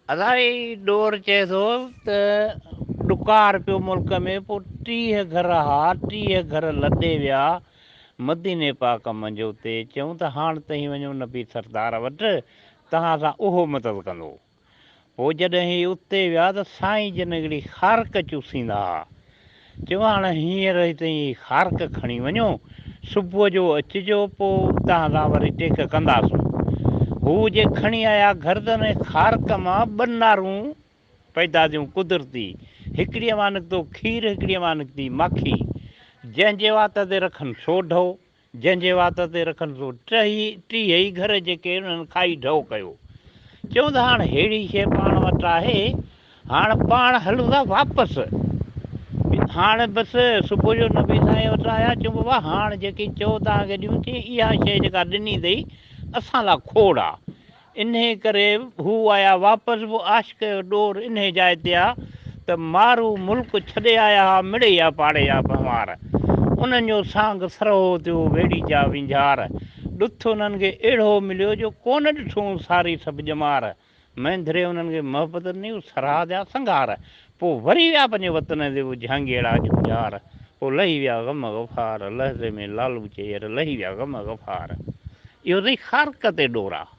अलाए ॾोर चए थो त ॾुकार पियो मुल्क में, पोइ 30 घर हा 30 घर लॾे विया मदीने पाक मंझो ते। चयूं त हाणे तई वञो नबी सरदार वटि, तव्हां सां उहो मदद कंदो। पोइ जॾहिं ही उते विया त साईं जन हिकिड़ी ख़ारक चूसींदा हुआ। चयूं हाणे हींअर हिते ख़ारक खणी वञो, सुबुह जो अचिजो, पोइ तव्हां सां वरी टेक कंदासूं। हू जे खणी आया गर्दन ख़ारक मां 2 नारूं पैदा थियूं कुदरती। हिकिड़ीअ मां निकितो खीर, हिकिड़ीअ मां निकिती माखी। जंहिंजे वात ते रखनि सो ढो, जंहिंजे वात ते रखनि सो 30 ई घर जेके उन्हनि खाई ढो कयो। चयूं त हाणे अहिड़ी शइ पाण वटि आहे, हाणे पाण हलूं था वापसि। हाणे बसि सुबुह जो नबी साईं वटि आया। चयूं बाबा हाणे जेकी चओ तव्हांखे ॾियूं थी, इहा शइ जेका ॾिनी अथई असां लाइ खोड़ आहे। इन करे हू आया वापसि। पोइ आशिक़ जो ॾोर इन जाइ ते आहे त मारू मुल्क छॾे आया हुआ मिड़ेया पाड़े जा बमार, उन्हनि जो सांग सरो थियो वेड़ी जा विंझार। ॾुथ उन्हनि खे अहिड़ो मिलियो जो कोन ॾिठो सारी सभु ॼमार। मंझंदि उन्हनि खे मोहबत ॾिनी सराह जा संघार। पोइ वरी विया पंहिंजे वतन ते झांगेड़ा झुंझार। पोइ लही विया ग़म गफ़ार, लहज़े में लालू चेर लही विया ग़म गफ़ार। इहो अथई ख़ारक ते ॾोर आहे।